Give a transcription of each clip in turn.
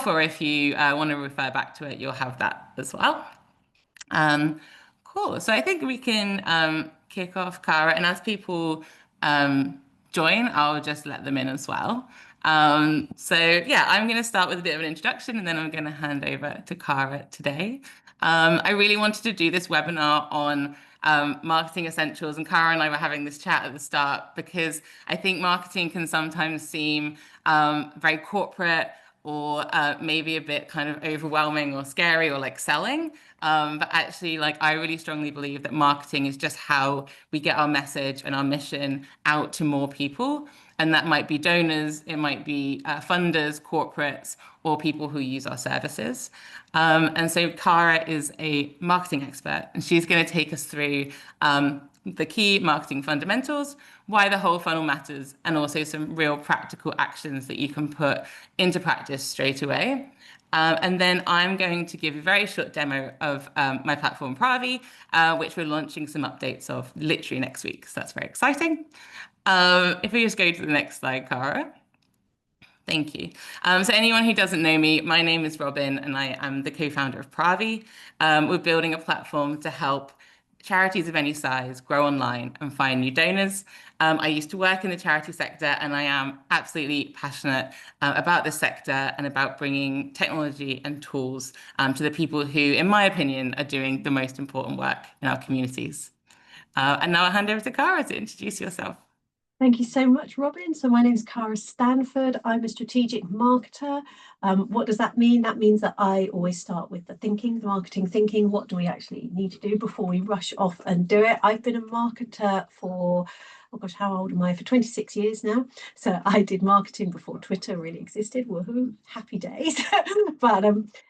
or if you want to refer back to it, you'll have that as well. Um, cool. So I think we can kick off, Cara, and as people um, join, I'll just let them in as well. So yeah, I'm going to start with a bit of an introduction, and then I'm going to hand over to Cara today. I really wanted to do this webinar on marketing essentials, and Cara and I were having this chat at the start because I think marketing can sometimes seem very corporate or maybe a bit kind of overwhelming or scary or like selling. But actually, like I really strongly believe that marketing is just how we get our message and our mission out to more people. And that might be donors, it might be funders, corporates, or people who use our services. And so Cara is a marketing expert, and she's going to take us through the key marketing fundamentals, why the whole funnel matters, and also some real practical actions that you can put into practice straight away. And then I'm going to give a very short demo of my platform, Pravi, which we're launching some updates of literally next week. So that's very exciting. If we just go to the next slide, Cara. Thank you. So anyone who doesn't know me, my name is Robin, and I am the co-founder of Pravi. We're building a platform to help charities of any size grow online and find new donors. I used to work in the charity sector, and I am absolutely passionate about this sector and about bringing technology and tools to the people who, in my opinion, are doing the most important work in our communities. And now I'll hand over to Cara to introduce yourself. Thank you so much, Robin. So my name is Cara Stanford. I'm a strategic marketer. What does that mean? That means that I always start with the thinking, the marketing thinking. What do we actually need to do before we rush off and do it? I've been a marketer for, oh gosh, how old am I? For 26 years now. So I did marketing before Twitter really existed. Woohoo, happy days. But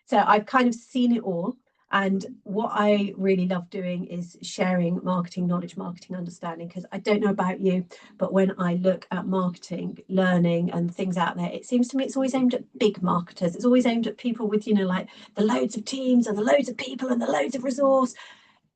so I've kind of seen it all. And what I really love doing is sharing marketing knowledge, marketing understanding, because I don't know about you, but when I look at marketing, learning and things out there, it seems to me it's always aimed at big marketers. It's always aimed at people with, like the loads of teams and the loads of people and the loads of resource.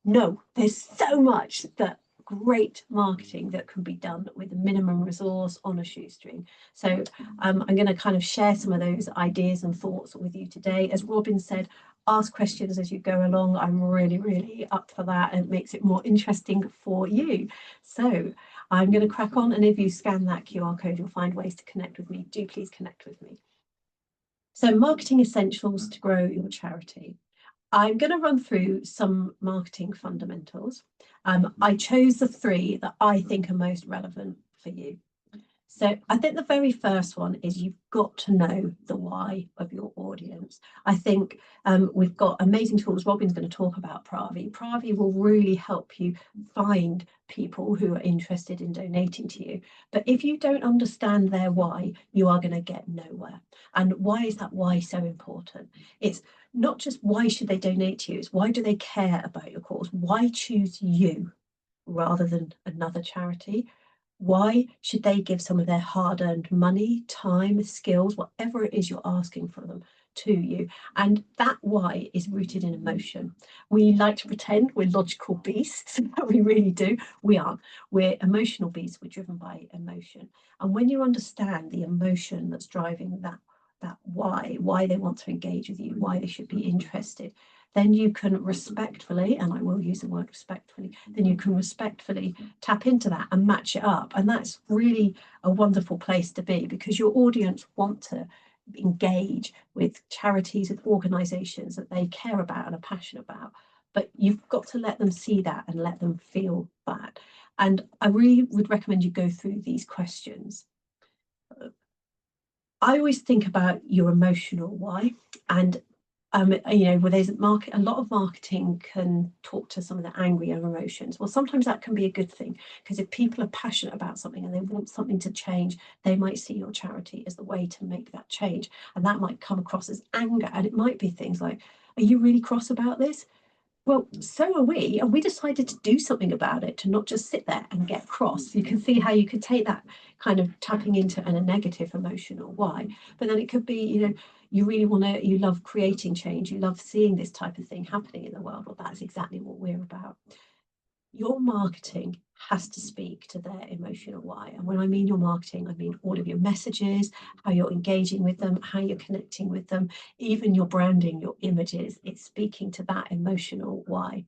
No, there's so much that great marketing that can be done with a minimum resource on a shoestring. So I'm going to kind of share some of those ideas and thoughts with you today. As Robin said, ask questions as you go along. I'm really up for that, and it makes it more interesting for you. So I'm going to crack on, and if you scan that QR code, you'll find ways to connect with me. Do please connect with me. So marketing essentials to grow your charity. I'm going to run through some marketing fundamentals. I chose the 3 that I think are most relevant for you. So I think the very first one is you've got to know the why of your audience. I think we've got amazing tools. Robin's going to talk about Pravi. Pravi will really help you find people who are interested in donating to you. But if you don't understand their why, you are going to get nowhere. And why is that why so important? It's not just why should they donate to you, it's why do they care about your cause? Why choose you rather than another charity? Why should they give some of their hard-earned money, time, skills, whatever it is you're asking for them to you? And that why is rooted in emotion. We like to pretend we're logical beasts, but we really do. We aren't. We're emotional beasts. We're driven by emotion. And when you understand the emotion that's driving that why they want to engage with you, why they should be interested, then you can respectfully, and I will use the word respectfully, then you can respectfully tap into that and match it up. And that's really a wonderful place to be, because your audience want to engage with charities, with organisations that they care about and are passionate about. But you've got to let them see that and let them feel that. And I really would recommend you go through these questions. I always think about your emotional why, and where there's a lot of marketing can talk to some of the angrier emotions. Well, sometimes that can be a good thing, because if people are passionate about something and they want something to change, they might see your charity as the way to make that change, and that might come across as anger. And it might be things like, are you really cross about this? Well, so are we, and we decided to do something about it, to not just sit there and get cross. You can see how you could take that kind of tapping into a negative emotional why, but then it could be, you really you love creating change, you love seeing this type of thing happening in the world. Well, that's exactly what we're about. Your marketing has to speak to their emotional why. And when I mean your marketing, I mean all of your messages, how you're engaging with them, how you're connecting with them, even your branding, your images, it's speaking to that emotional why.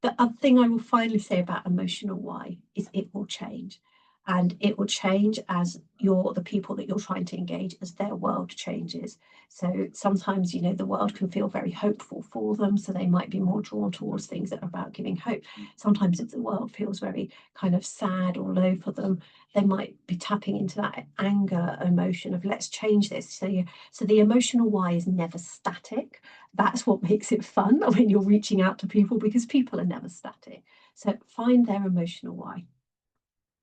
The other thing I will finally say about emotional why is it will change. And it will change as the people that you're trying to engage, as their world changes. So sometimes, the world can feel very hopeful for them. So they might be more drawn towards things that are about giving hope. Sometimes if the world feels very kind of sad or low for them, they might be tapping into that anger emotion of let's change this. So the emotional why is never static. That's what makes it fun when you're reaching out to people, because people are never static. So find their emotional why.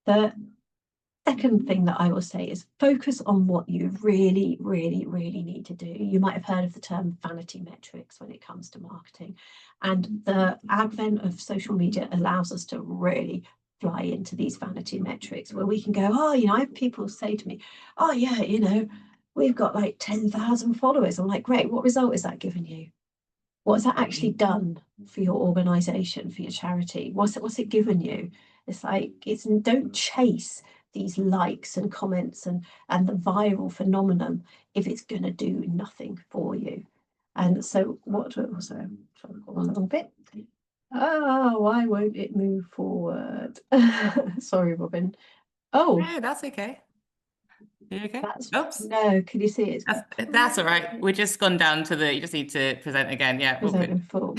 The second thing that I will say is focus on what you really, really, really need to do. You might have heard of the term vanity metrics when it comes to marketing. And the advent of social media allows us to really fly into these vanity metrics where we can go, oh, I have people say to me, oh, yeah, we've got like 10,000 followers. I'm like, great, what result is that giving you? What's that actually done for your organization, for your charity? What's it given you? It's like, don't chase these likes and comments and the viral phenomenon if it's going to do nothing for you. And so what was I trying to go on a little bit? Oh, why won't it move forward? Sorry, Robin. Oh, No, that's okay. Are you okay? that's Oops. no, can you see it's That's all right. We're just gone down to you just need to present again. Yeah, all present good. in full?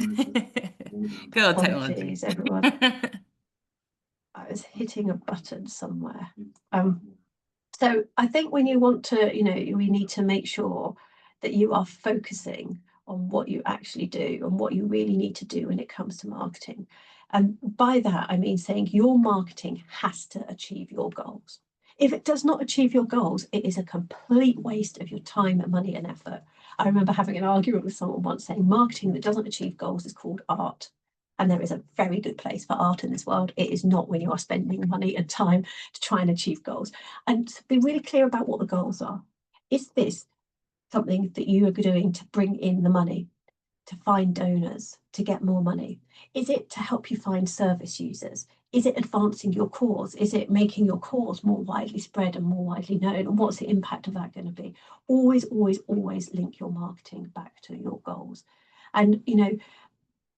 Good old technology. Apologies, everyone. I was hitting a button somewhere. So I think when you want to, we need to make sure that you are focusing on what you actually do and what you really need to do when it comes to marketing. And by that, I mean saying your marketing has to achieve your goals. If it does not achieve your goals, it is a complete waste of your time and money and effort. I remember having an argument with someone once saying marketing that doesn't achieve goals is called art. And there is a very good place for art in this world. It is not when you are spending money and time to try and achieve goals. And to be really clear about what the goals are. Is this something that you are doing to bring in the money, to find donors, to get more money? Is it to help you find service users? Is it advancing your cause? Is it making your cause more widely spread and more widely known? And what's the impact of that going to be? Always, always, always link your marketing back to your goals. And,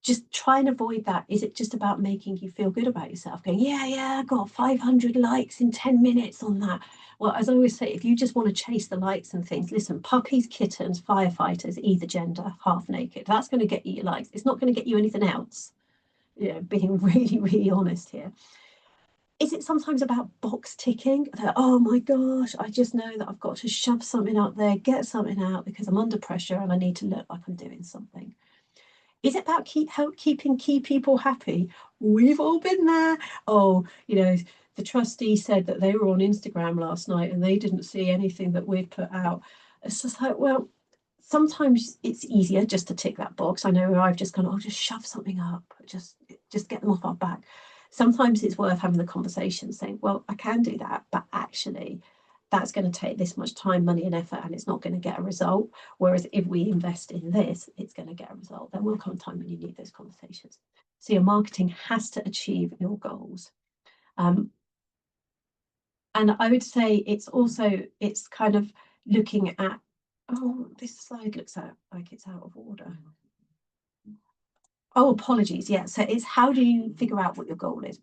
just try and avoid that. Is it just about making you feel good about yourself? Going, yeah, I got 500 likes in 10 minutes on that. Well, as I always say, if you just want to chase the likes and things, listen, puppies, kittens, firefighters, either gender, half naked, that's going to get you your likes. It's not going to get you anything else. Being really, really honest here. Is it sometimes about box ticking? That, oh my gosh, I just know that I've got to shove something up there, get something out because I'm under pressure and I need to look like I'm doing something. Is it about keeping key people happy? We've all been there. Oh, the trustee said that they were on Instagram last night and they didn't see anything that we'd put out. It's just like, well, sometimes it's easier just to tick that box. I know where I've just gone, oh, just shove something up, just get them off our back. Sometimes it's worth having the conversation saying, well, I can do that, but actually that's going to take this much time, money, and effort, and it's not going to get a result. Whereas if we invest in this, it's going to get a result. There will come a time when you need those conversations. So your marketing has to achieve your goals. And I would say it's kind of looking at, oh, this slide looks like it's out of order. Oh, apologies. Yeah. So it's how do you figure out what your goal is?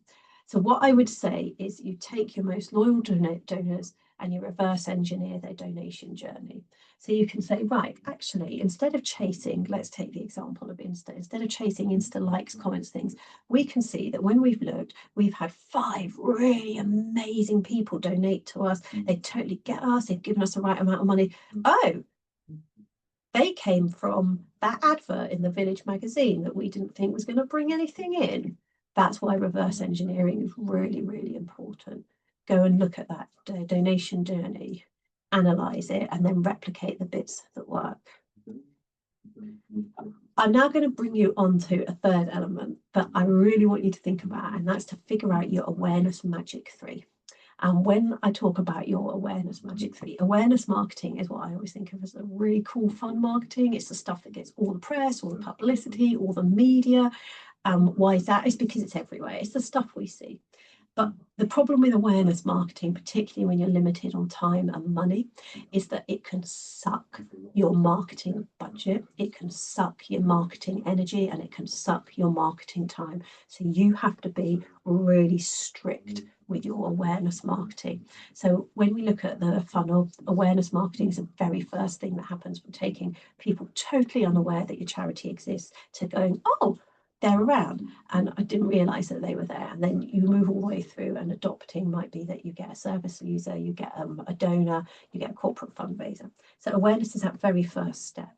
So what I would say is you take your most loyal donors and you reverse engineer their donation journey. So you can say, right, actually, instead of chasing, let's take the example of Insta, instead of chasing Insta likes, comments, things, we can see that when we've looked, we've had 5 really amazing people donate to us. They totally get us. They've given us the right amount of money. Oh, they came from that advert in the Village magazine that we didn't think was going to bring anything in. That's why reverse engineering is really, really important. Go and look at that donation journey, analyze it, and then replicate the bits that work. I'm now going to bring you on to a third element that I really want you to think about, and that's to figure out your awareness magic 3. And when I talk about your awareness magic 3, awareness marketing is what I always think of as a really cool, fun marketing. It's the stuff that gets all the press, all the publicity, all the media. Why is that? It's because it's everywhere. It's the stuff we see. But the problem with awareness marketing, particularly when you're limited on time and money, is that it can suck your marketing budget, it can suck your marketing energy, and it can suck your marketing time. So you have to be really strict with your awareness marketing. So when we look at the funnel, awareness marketing is the very first thing that happens from taking people totally unaware that your charity exists to going, oh, they're around and I didn't realize that they were there. And then you move all the way through, and adopting might be that you get a service user, you get a donor, you get a corporate fundraiser. So awareness is that very first step.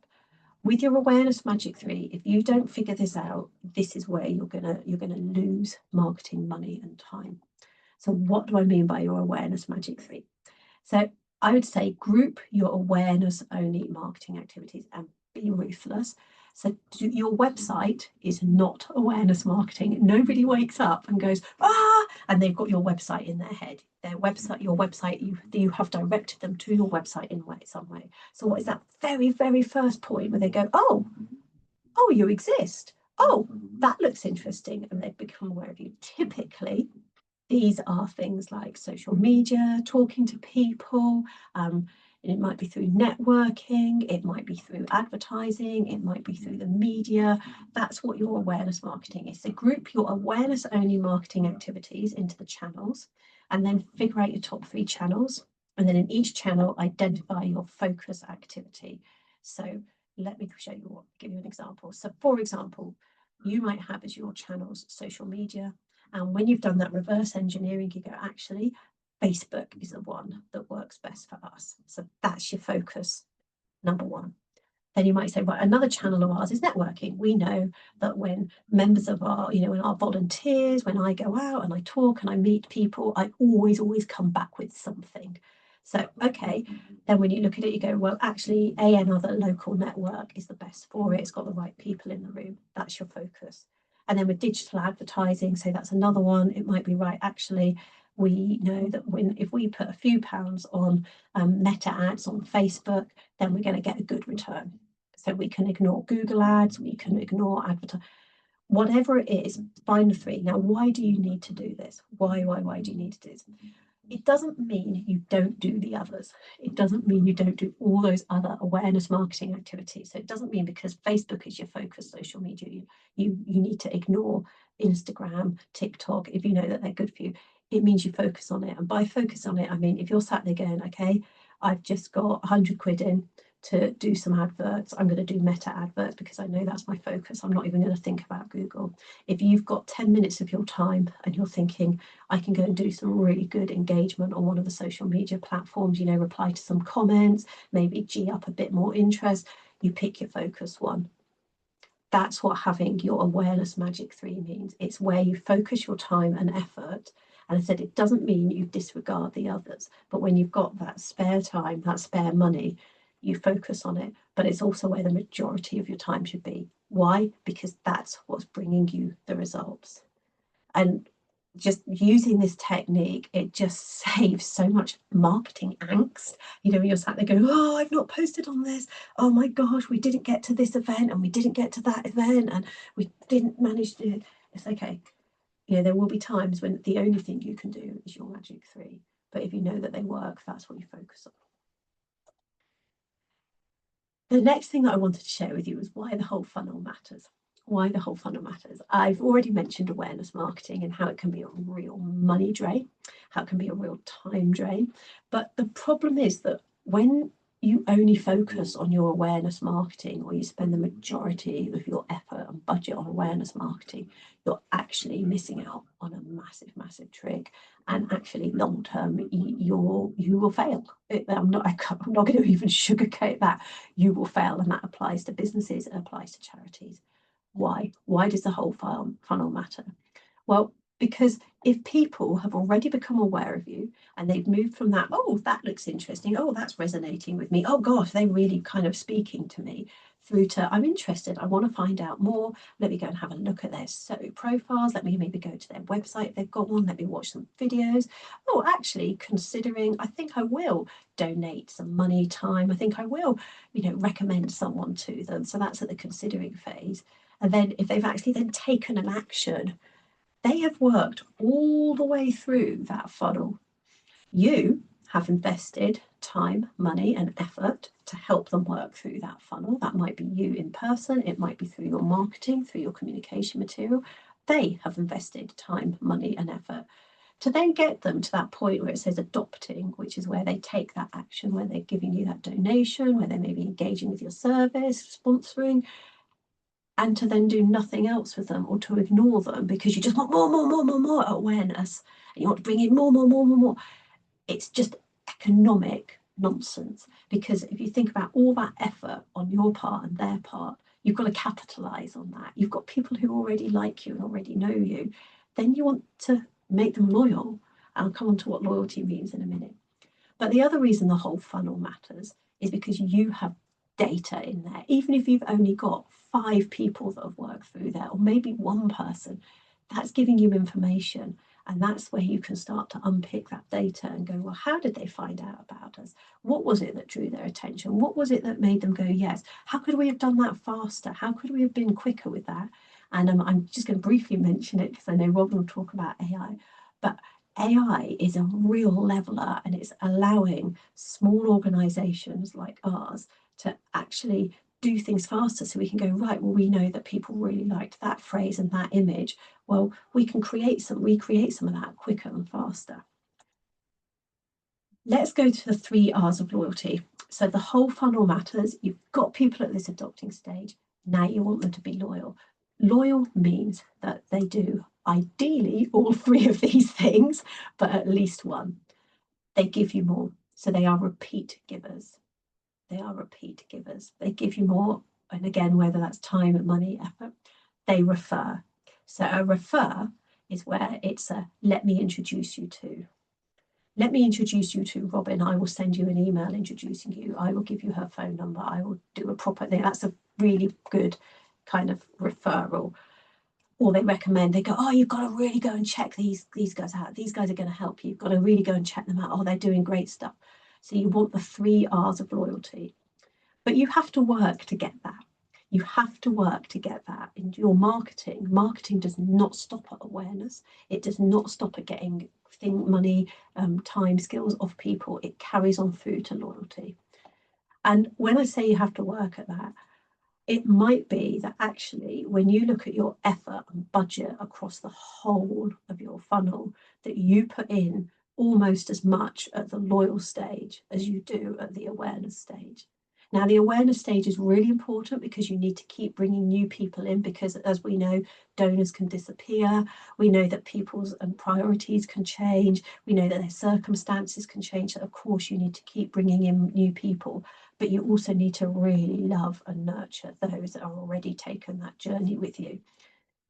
With your awareness magic 3, if you don't figure this out, this is where you're gonna lose marketing money and time. So what do I mean by your awareness magic 3? So I would say group your awareness only marketing activities and be ruthless. So your website is not awareness marketing. Nobody wakes up and goes, and they've got your website in their head. Their website, your website, you have directed them to your website in some way. So what is that very, very first point where they go, oh, you exist. Oh, that looks interesting. And they've become aware of you. Typically, these are things like social media, talking to people. It might be through networking, it might be through advertising, it might be through the media. That's what your awareness marketing is. So group your awareness only marketing activities into the channels, and then figure out your top 3 channels. And then in each channel, identify your focus activity. So let me give you an example. So for example, you might have as your channels social media. And when you've done that reverse engineering, you go, actually, Facebook is the one that works best for us. So that's your focus, number 1. Then you might say, right, another channel of ours is networking. We know that when members of our, when our volunteers, when I go out and I talk and I meet people, I always come back with something. So, okay, then when you look at it, you go, well, actually, another local network is the best for it. It's got the right people in the room. That's your focus. And then with digital advertising, so that's another one. It might be, right, actually, we know that if we put a few pounds on meta ads on Facebook, then we're going to get a good return. So we can ignore Google ads, we can ignore advertising, whatever it is, find the 3. Now, why do you need to do this? Why do you need to do this? It doesn't mean you don't do the others. It doesn't mean you don't do all those other awareness marketing activities. So it doesn't mean because Facebook is your focus social media, you need to ignore Instagram, TikTok, if you know that they're good for you. It means you focus on it. And by focus on it, I mean, if you're sat there going, okay, I've just got 100 quid in to do some adverts. I'm going to do meta adverts because I know that's my focus. I'm not even going to think about Google. If you've got 10 minutes of your time and you're thinking, I can go and do some really good engagement on one of the social media platforms, reply to some comments, maybe G up a bit more interest, you pick your focus one. That's what having your awareness magic 3 means. It's where you focus your time and effort. And I said, it doesn't mean you disregard the others, but when you've got that spare time, that spare money, you focus on it, but it's also where the majority of your time should be. Why? Because that's what's bringing you the results. And just using this technique, it just saves so much marketing angst. You're sat there going, oh, I've not posted on this. Oh my gosh, we didn't get to this event and we didn't get to that event and we didn't manage to. It's okay. There will be times when the only thing you can do is your magic 3. But if you know that they work, that's what you focus on. The next thing that I wanted to share with you is why the whole funnel matters. Why the whole funnel matters. I've already mentioned awareness marketing and how it can be a real money drain, how it can be a real time drain. But the problem is that when you only focus on your awareness marketing, or you spend the majority of your effort and budget on awareness marketing, you're actually missing out on a massive trick. And actually, long term, you will fail. I'm not going to even sugarcoat that. You will fail, and that applies to businesses. It applies to charities. Why? Why does the whole funnel matter? Well, because if people have already become aware of you and they've moved from that, oh, that looks interesting, oh, that's resonating with me, oh gosh, they're really kind of speaking to me, through to I'm interested, I want to find out more, let me go and have a look at their profiles, let me maybe go to their website if they've got one, let me watch some videos, oh, actually considering, I think I will donate some money, time, I think I will, recommend someone to them. So that's at the considering phase. And then if they've actually then taken an action, they have worked all the way through that funnel. You have invested time, money, and effort to help them work through that funnel. That might be you in person, it might be through your marketing, through your communication material. They have invested time, money, and effort to then get them to that point where it says adopting, which is where they take that action, where they're giving you that donation, where they may be engaging with your service, sponsoring, and to then do nothing else with them or to ignore them because you just want more awareness and you want to bring in more. It's just economic nonsense, because if you think about all that effort on your part and their part, you've got to capitalize on that. You've got people who already like you and already know you. Then you want to make them loyal. I'll come on to what loyalty means in a minute. But the other reason the whole funnel matters is because you have data in there. Even if you've only got 5 people that have worked through there, or maybe one person, that's giving you information. And that's where you can start to unpick that data and go, well, how did they find out about us? What was it that drew their attention? What was it that made them go, yes? How could we have done that faster? How could we have been quicker with that? And I'm just going to briefly mention it because I know Rob will talk about AI. But AI is a real leveler, and it's allowing small organizations like ours to actually do things faster, so we can go, right, well, we know that people really liked that phrase and that image. Well, we can recreate some of that quicker and faster. Let's go to the 3 R's of loyalty. So the whole funnel matters. You've got people at this adopting stage. Now you want them to be loyal. Loyal means that they do ideally all 3 of these things, but at least one. They give you more. So they are repeat givers. They are repeat givers. They give you more. And again, whether that's time, money, effort, they refer. So a refer is where it's a let me introduce you to. Let me introduce you to Robin. I will send you an email introducing you. I will give you her phone number. I will do a proper thing. That's a really good kind of referral. Or they recommend, they go, oh, you've got to really go and check these guys out. These guys are going to help you. You've got to really go and check them out. Oh, they're doing great stuff. So you want the 3 R's of loyalty. But you have to work to get that. You have to work to get that in your marketing. Marketing does not stop at awareness. It does not stop at getting money, time, skills off people. It carries on through to loyalty. And when I say you have to work at that, it might be that actually when you look at your effort and budget across the whole of your funnel, that you put in almost as much at the loyal stage as you do at the awareness stage. Now, the awareness stage is really important because you need to keep bringing new people in, because as we know, donors can disappear. We know that people's priorities can change. We know that their circumstances can change. So of course, you need to keep bringing in new people, but you also need to really love and nurture those that are already taken that journey with you.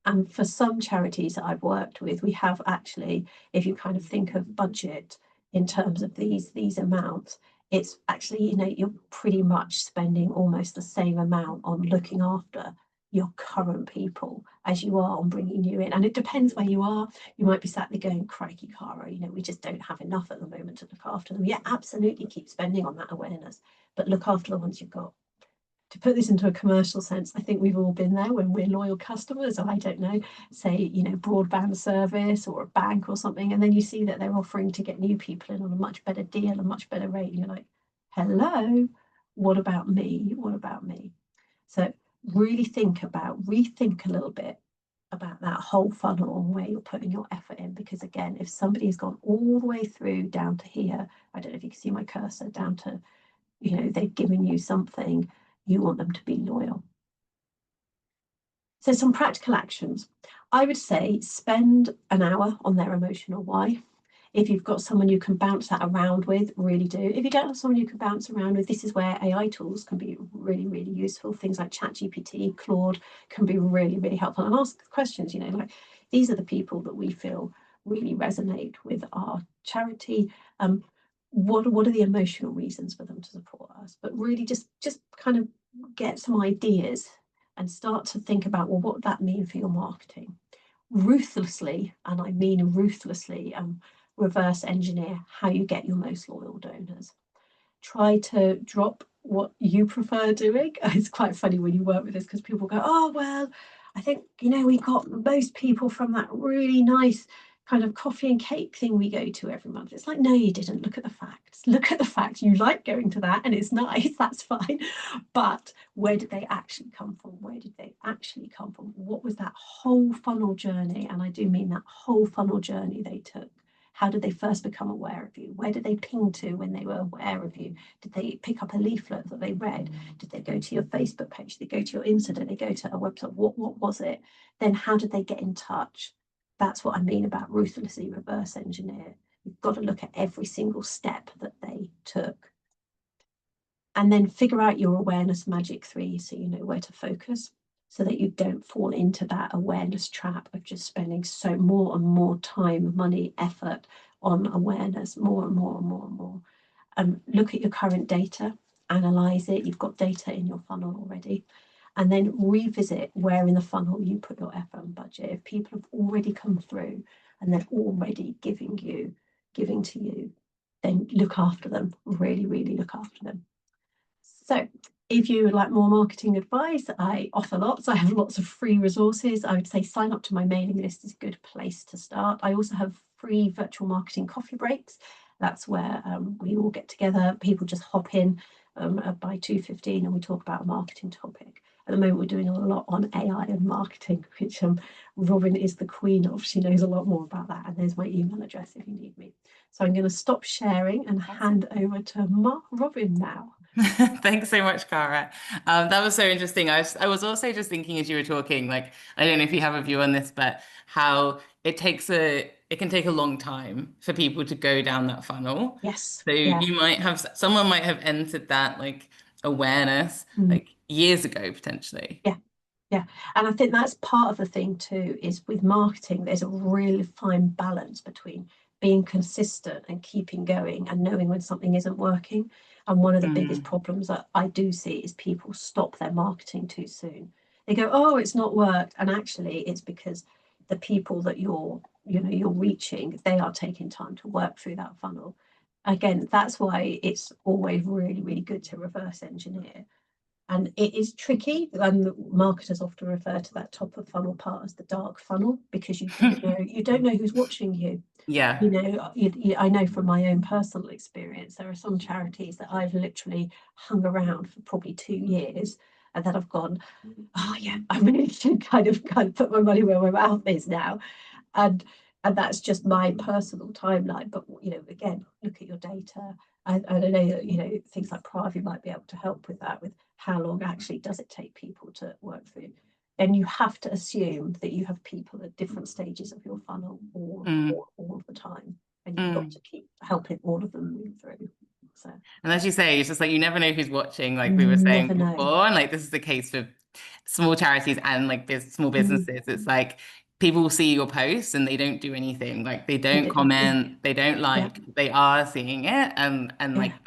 And for some charities that I've worked with, we have actually, if you kind of think of budget in terms of these amounts, it's actually, you know, you're pretty much spending almost the same amount on looking after your current people as you are on bringing you in. And it depends where you are. You might be sat there going, crikey, Cara, you know, we just don't have enough at the moment to look after them. Yeah, absolutely, keep spending on that awareness, but look after the ones you've got. To put this into a commercial sense, I think we've all been there when we're loyal customers. I don't know, say, you know, broadband service or a bank or something, and then you see that they're offering to get new people in on a much better deal, a much better rate, and you're like, hello, what about me? What about me? So really rethink a little bit about that whole funnel and where you're putting your effort in, because again, if somebody's gone all the way through down to here, I don't know if you can see my cursor, down to, you know, they've given you something, you want them to be loyal. So some practical actions. I would say spend an hour on their emotional why. If you've got someone you can bounce that around with, really do. If you don't have someone you can bounce around with, this is where AI tools can be really, really useful. Things like ChatGPT, Claude can be really, really helpful. And ask questions, you know, like, these are the people that we feel really resonate with our charity. What are the emotional reasons for them to support us? But really just kind of get some ideas and start to think about, well, what would that mean for your marketing? Ruthlessly, and I mean ruthlessly, reverse engineer how you get your most loyal donors. Try to drop what you prefer doing. It's quite funny when you work with this because people go, oh, well, I think, we got most people from that really nice kind of coffee and cake thing we go to every month. It's like, no, you didn't. Look at the facts. Look at the facts. You like going to that and it's nice. That's fine. But where did they actually come from? Where did they actually come from? What was that whole funnel journey? And I do mean that whole funnel journey they took. How did they first become aware of you? Where did they ping to when they were aware of you? Did they pick up a leaflet that they read? Did they go to your Facebook page? Did they go to your Insta? Did they go to a website? What was it? Then how did they get in touch? That's what I mean about ruthlessly reverse engineer. You've got to look at every single step that they took. And then figure out your awareness magic 3 so you know where to focus, so that you don't fall into that awareness trap of just spending so more and more time, money, effort on awareness, more and more and more and more. Look at your current data, analyze it. You've got data in your funnel already. And then revisit where in the funnel you put your effort and budget. If people have already come through and they're already giving to you, then look after them, really, really look after them. So if you would like more marketing advice, I offer lots. I have lots of free resources. I would say sign up to my mailing list is a good place to start. I also have free virtual marketing coffee breaks. That's where we all get together. People just hop in by 2:15 and we talk about a marketing topic. At the moment, we're doing a lot on AI and marketing, which Robin is the queen of. She knows a lot more about that. And there's my email address if you need me. So I'm going to stop sharing and hand over to Robin now. Thanks so much, Cara. That was so interesting. I was also just thinking as you were talking, like, I don't know if you have a view on this, but how it can take a long time for people to go down that funnel. Yes. So Yeah. someone might have entered that like awareness like years ago, potentially. Yeah. Yeah. And I think that's part of the thing too, is with marketing, there's a really fine balance between being consistent and keeping going and knowing when something isn't working. And one of the biggest problems that I do see is people stop their marketing too soon. They go, oh, it's not worked. And actually it's because the people that you're reaching, they are taking time to work through that funnel. Again, that's why it's always really, really good to reverse engineer. And it is tricky. Marketers often refer to that top of funnel part as the dark funnel because you don't know who's watching you. Yeah. I know from my own personal experience, there are some charities that I've literally hung around for probably 2 years and that I've gone, oh yeah, I really should kind of put my money where my mouth is now. And that's just my personal timeline. But again, look at your data. And I know that things like Pravi might be able to help with that, with how long actually does it take people to work through. And you have to assume that you have people at different stages of your funnel all of the time, and you've got to keep helping all of them move through. So, and as you say, it's just like you never know who's watching, like we were saying never know. before, and like this is the case for small charities and like small businesses. It's like people will see your posts and they don't do anything. Like they don't comment, they don't Yeah, like, they are seeing it, and yeah. like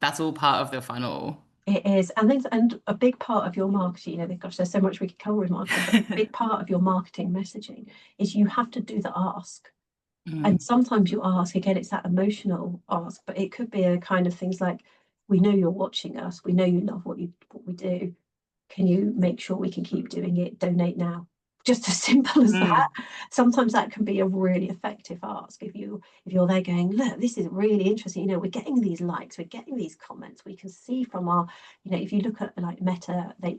that's all part of the funnel. It is, and a big part of your marketing, gosh, there's so much we could cover with marketing, but a big part of your marketing messaging is you have to do the ask. And sometimes you ask, again, it's that emotional ask, but it could be a kind of things like, we know you're watching us, we know you love what we do. Can you make sure we can keep doing it? Donate now. Just as simple as that. Sometimes that can be a really effective ask. If you're there going, look, this is really interesting. We're getting these likes, we're getting these comments. We can see from our, if you look at like Meta, they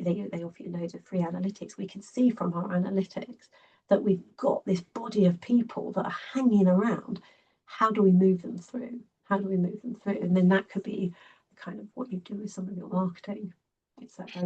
offer you loads of free analytics. We can see from our analytics that we've got this body of people that are hanging around. How do we move them through? How do we move them through? And then that could be kind of what you do with some of your marketing.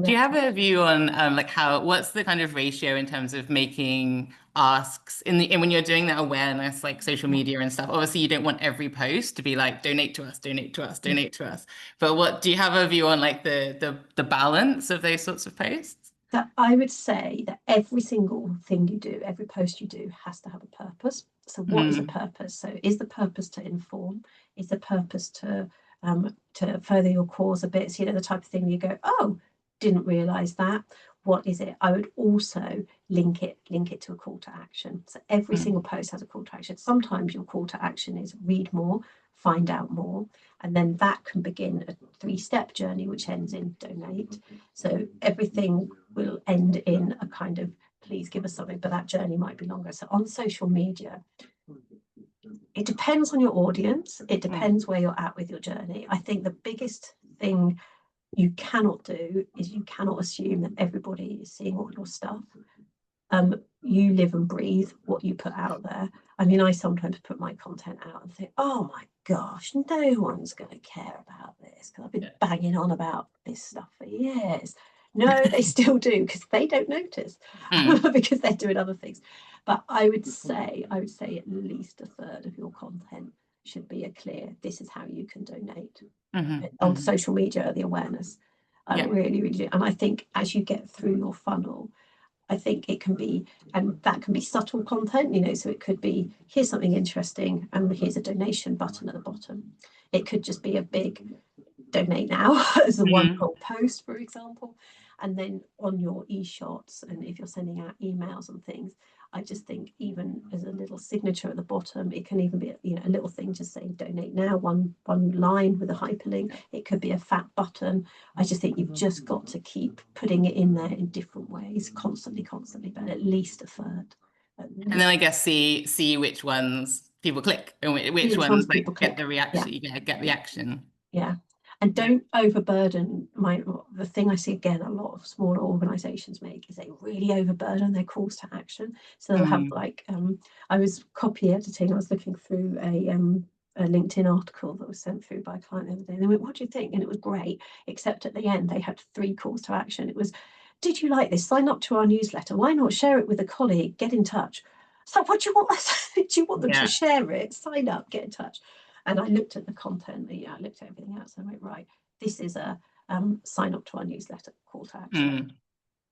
Do you have a view on like what's the kind of ratio in terms of making asks in when you're doing that awareness, like social media and stuff? Obviously, you don't want every post to be like donate to us, donate to us, donate to us. But what do you have a view on like the balance of those sorts of posts? That I would say that every single thing you do, every post you do has to have a purpose. So what is the purpose? So is the purpose to inform? Is the purpose to further your cause a bit? So, the type of thing you go, oh, didn't realize that. What is it? I would also link it to a call to action. So every single post has a call to action. Sometimes your call to action is read more, find out more, and then that can begin a 3-step journey which ends in donate. So everything will end in a kind of please give us something, but that journey might be longer. So on social media, it depends on your audience. It depends where you're at with your journey. I think the biggest thing you cannot do is you cannot assume that everybody is seeing all your stuff. You live and breathe what you put out there. I mean, I sometimes put my content out and think, oh my gosh, no one's going to care about this because I've been banging on about this stuff for years. No, they still do because they don't notice because they're doing other things. But I would say at least a third of your content should be a clear, this is how you can donate. On social media, the awareness. I really, really do. And I think as you get through your funnel, I think it can be, and that can be subtle content, you know, so it could be, here's something interesting and here's a donation button at the bottom. It could just be a big donate now as a one whole post, for example. And then on your e-shots, and if you're sending out emails and things, I just think even as a little signature at the bottom, it can even be, you know, a little thing just saying donate now, one line with a hyperlink. It could be a fat button. I just think you've just got to keep putting it in there in different ways, constantly, but at least a third. And then I guess see which ones people click and which ones people like get click. the reaction, get the action. Yeah. And don't overburden the thing I see again a lot of smaller organizations make is they really overburden their calls to action. So they'll have like I was copy editing, I was looking through a LinkedIn article that was sent through by a client the other day. And they went, what do you think? And it was great, except at the end they had 3 calls to action. It was, did you like this? Sign up to our newsletter. Why not share it with a colleague? Get in touch. So what do you want? Do you want them to share it? Sign up, get in touch. And I looked at the content, I looked at everything else and I went, right, this is a sign up to our newsletter call to action.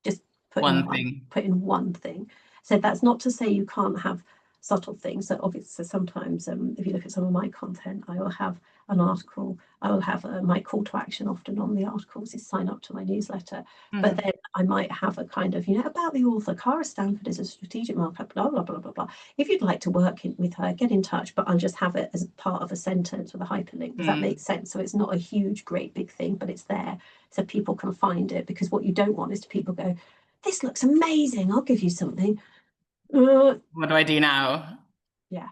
Just put in one thing. So that's not to say you can't have subtle things. So obviously sometimes if you look at some of my content, I will have an article, I will have my call to action often on the articles is sign up to my newsletter. But then I might have a kind of, you know, about the author, Cara Stanford is a strategic marketer, blah, blah, blah, blah, blah. If you'd like to work with her, get in touch, but I'll just have it as part of a sentence with a hyperlink. Does that make sense? So it's not a huge, great big thing, but it's there so people can find it, because what you don't want is to people go, this looks amazing, I'll give you something. What do I do now? Yeah.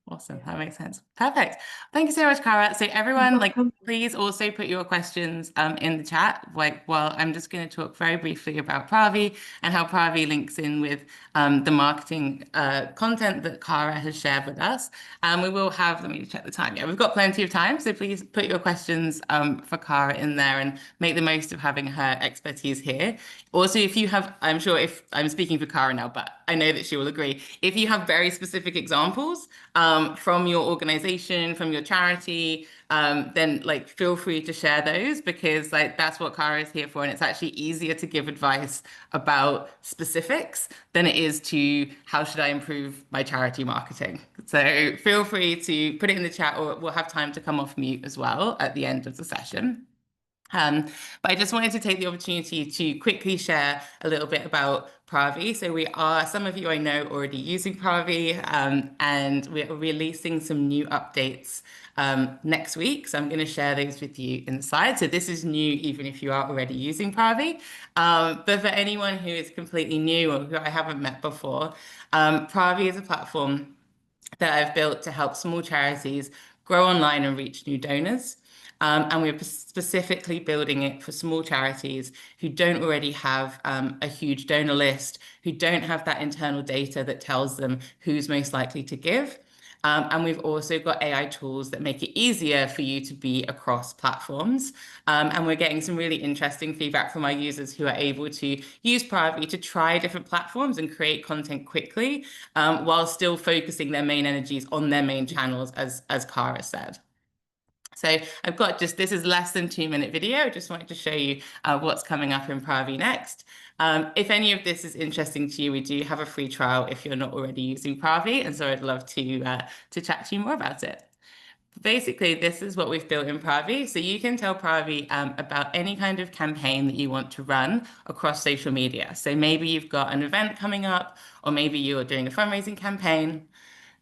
Awesome. That makes sense. Perfect. Thank you so much, Cara. So everyone, please also put your questions in the chat. Well, I'm just going to talk very briefly about Pravi and how Pravi links in with the marketing content that Cara has shared with us. We will have, let me check the time. Yeah, we've got plenty of time. So please put your questions for Cara in there and make the most of having her expertise here. Also, if you have, I'm sure if I'm speaking for Cara now, but I know that she will agree, if you have very specific examples from your organization, from your charity, then like feel free to share those, because like that's what Cara is here for. And it's actually easier to give advice about specifics than it is to how should I improve my charity marketing. So feel free to put it in the chat, or we'll have time to come off mute as well at the end of the session. But I just wanted to take the opportunity to quickly share a little bit about Pravi. So some of you I know already using Pravi, and we're releasing some new updates next week. So I'm going to share those with you in the slide. So this is new, even if you are already using Pravi. But for anyone who is completely new or who I haven't met before, Pravi is a platform that I've built to help small charities grow online and reach new donors. And we're specifically building it for small charities who don't already have a huge donor list, who don't have that internal data that tells them who's most likely to give. And we've also got AI tools that make it easier for you to be across platforms. And we're getting some really interesting feedback from our users who are able to use Pravi to try different platforms and create content quickly, while still focusing their main energies on their main channels, as Cara said. So I've got this is less than 2-minute video. I just wanted to show you what's coming up in Pravi next. If any of this is interesting to you, we do have a free trial if you're not already using Pravi. And so I'd love to chat to you more about it. Basically, this is what we've built in Pravi. So you can tell Pravi about any kind of campaign that you want to run across social media. So maybe you've got an event coming up, or maybe you're doing a fundraising campaign.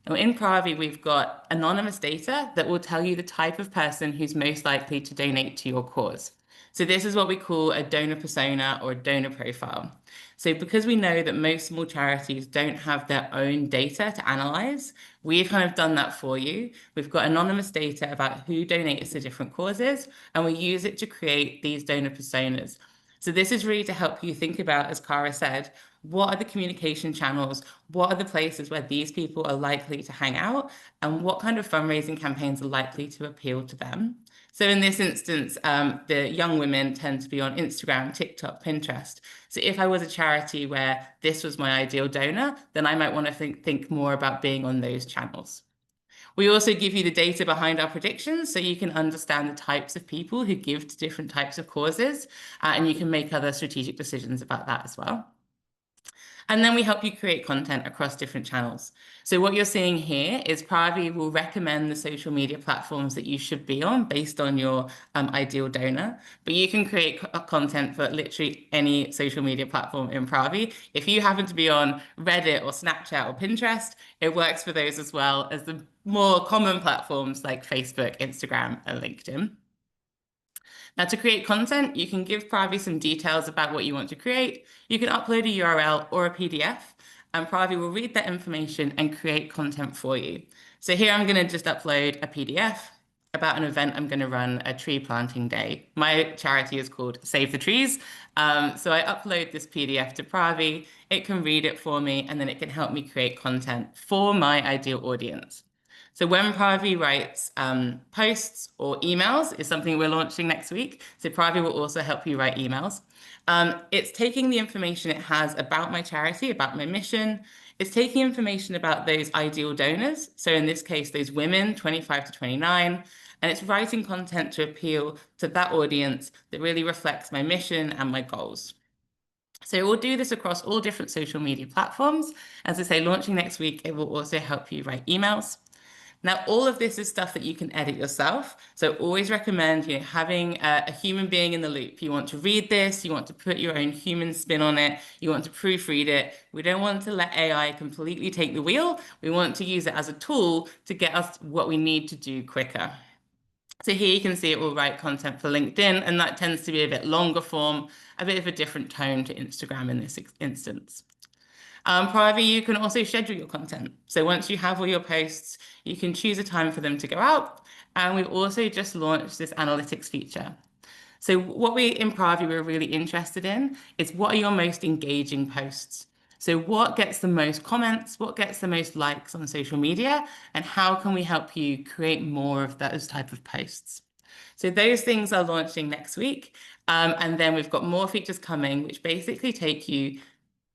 Now, in Pravi, we've got anonymous data that will tell you the type of person who's most likely to donate to your cause. So this is what we call a donor persona or a donor profile. So because we know that most small charities don't have their own data to analyze, we've kind of done that for you. We've got anonymous data about who donates to different causes, and we use it to create these donor personas. So this is really to help you think about, as Cara said, what are the communication channels? What are the places where these people are likely to hang out? And what kind of fundraising campaigns are likely to appeal to them? So in this instance, the young women tend to be on Instagram, TikTok, Pinterest. So if I was a charity where this was my ideal donor, then I might want to think more about being on those channels. We also give you the data behind our predictions so you can understand the types of people who give to different types of causes, and you can make other strategic decisions about that as well. And then we help you create content across different channels. So what you're seeing here is Pravi will recommend the social media platforms that you should be on based on your ideal donor. But you can create content for literally any social media platform in Pravi. If you happen to be on Reddit or Snapchat or Pinterest, it works for those as well as the more common platforms like Facebook, Instagram, and LinkedIn. Now, to create content, you can give Pravi some details about what you want to create. You can upload a URL or a PDF, and Pravi will read that information and create content for you. So here I'm going to just upload a PDF about an event I'm going to run, a tree planting day. My charity is called Save the Trees. So I upload this PDF to Pravi. It can read it for me, and then it can help me create content for my ideal audience. So when Pravi writes posts or emails is something we're launching next week. So Pravi will also help you write emails. It's taking the information it has about my charity, about my mission. It's taking information about those ideal donors. So in this case, those women, 25 to 29. And it's writing content to appeal to that audience that really reflects my mission and my goals. So we'll do this across all different social media platforms. As I say, launching next week, it will also help you write emails. Now, all of this is stuff that you can edit yourself. So always recommend, having a human being in the loop. You want to read this, you want to put your own human spin on it, you want to proofread it. We don't want to let AI completely take the wheel. We want to use it as a tool to get us what we need to do quicker. So here you can see it will write content for LinkedIn, and that tends to be a bit longer form, a bit of a different tone to Instagram in this instance. Pravi, you can also schedule your content. So once you have all your posts, you can choose a time for them to go out. And we've also just launched this analytics feature. So what we in Pravi we're really interested in is what are your most engaging posts? So what gets the most comments? What gets the most likes on social media? And how can we help you create more of those type of posts? So those things are launching next week. And then we've got more features coming, which basically take you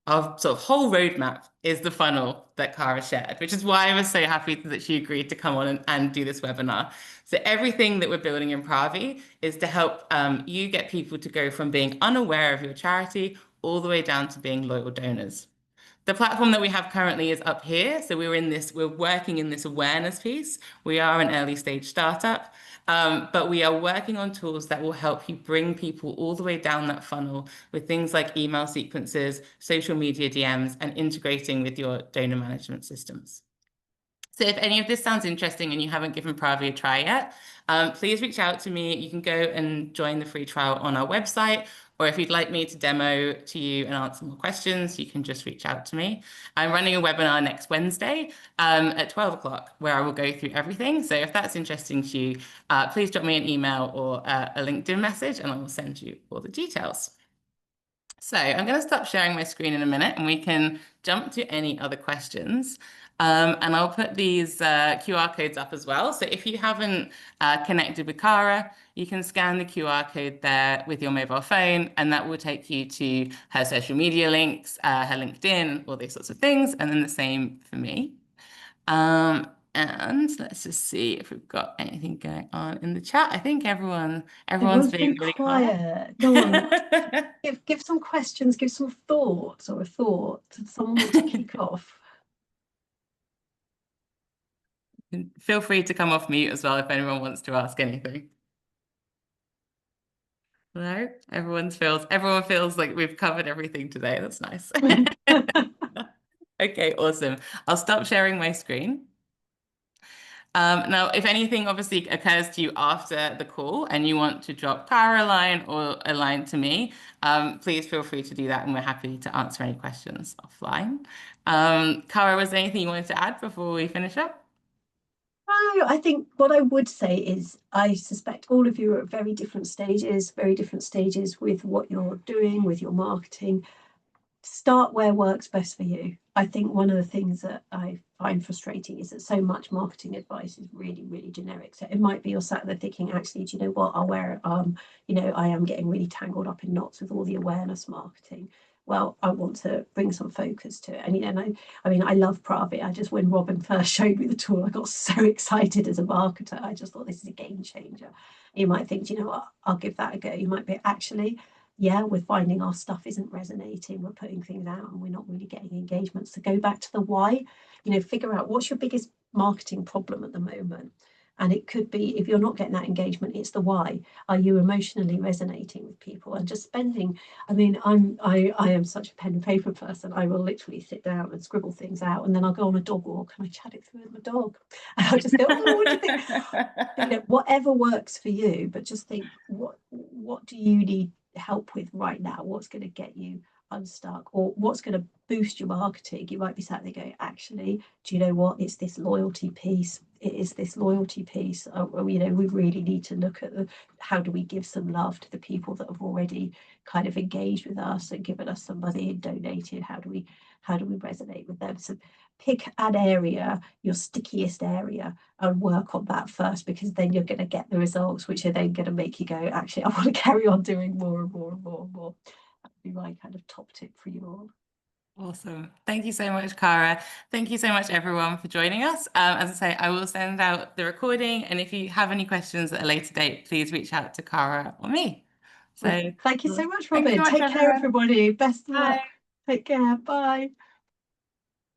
our sort of whole roadmap is the funnel that Cara shared, which is why I was so happy that she agreed to come on and do this webinar. So everything that we're building in Pravi is to help you get people to go from being unaware of your charity all the way down to being loyal donors. The platform that we have currently is up here. So we're working in this awareness piece. We are an early stage startup, but we are working on tools that will help you bring people all the way down that funnel with things like email sequences, social media DMs, and integrating with your donor management systems. So if any of this sounds interesting and you haven't given Pravi a try yet, please reach out to me. You can go and join the free trial on our website, or if you'd like me to demo to you and answer more questions, you can just reach out to me. I'm running a webinar next Wednesday at 12 o'clock where I will go through everything. So if that's interesting to you, please drop me an email or a LinkedIn message and I will send you all the details. So I'm going to stop sharing my screen in a minute and we can jump to any other questions. And I'll put these QR codes up as well. So if you haven't connected with Cara, you can scan the QR code there with your mobile phone, and that will take you to her social media links, her LinkedIn, all these sorts of things, and then the same for me. And let's just see if we've got anything going on in the chat. I think everyone's being been really quiet. Go on. Give some questions, give some thoughts or a thought. Someone want to kick off? Feel free to come off mute as well if anyone wants to ask anything. No, everyone feels like we've covered everything today. That's nice. Okay, awesome. I'll stop sharing my screen. Now, if anything obviously occurs to you after the call and you want to drop Cara a line or a line to me, please feel free to do that and we're happy to answer any questions offline. Cara, was there anything you wanted to add before we finish up? No, I think what I would say is I suspect all of you are at very different stages with what you're doing, with your marketing. Start where works best for you. I think one of the things that I find frustrating is that so much marketing advice is really, really generic. So it might be you're sat there thinking, actually, do you know what? I'll wear, I am getting really tangled up in knots with all the awareness marketing. Well, I want to bring some focus to it. And I mean, I love Pravi. I just, when Robin first showed me the tool, I got so excited as a marketer. I just thought this is a game changer. You might think, do you know what? I'll give that a go. You might be, actually, yeah, we're finding our stuff isn't resonating, we're putting things out and we're not really getting engagements. So go back to the why, figure out what's your biggest marketing problem at the moment. And it could be, if you're not getting that engagement, it's the why. Are you emotionally resonating with people? And just spending, I mean, I am such a pen and paper person. I will literally sit down and scribble things out, and then I'll go on a dog walk and I chat it through with my dog. And I'll just go, oh, what do you think? Whatever works for you, but just think, what do you need help with right now? What's going to get you unstuck, or what's going to boost your marketing? You might be sat there going, actually, do you know what? It's this loyalty piece. It is this loyalty piece. We really need to look at how do we give some love to the people that have already kind of engaged with us and given us some money and donated. How do we resonate with them? So pick an area, your stickiest area, and work on that first, because then you're going to get the results, which are then going to make you go, actually, I want to carry on doing more and more and more and more. That'd be my kind of top tip for you all. Awesome. Thank you so much, Cara. Thank you so much, everyone, for joining us. As I say, I will send out the recording, and if you have any questions at a later date, please reach out to Cara or me. So, Thank you so much, thanks Robin. so much, Take care, everyone. everybody. Best of Bye. luck. Take care. Bye.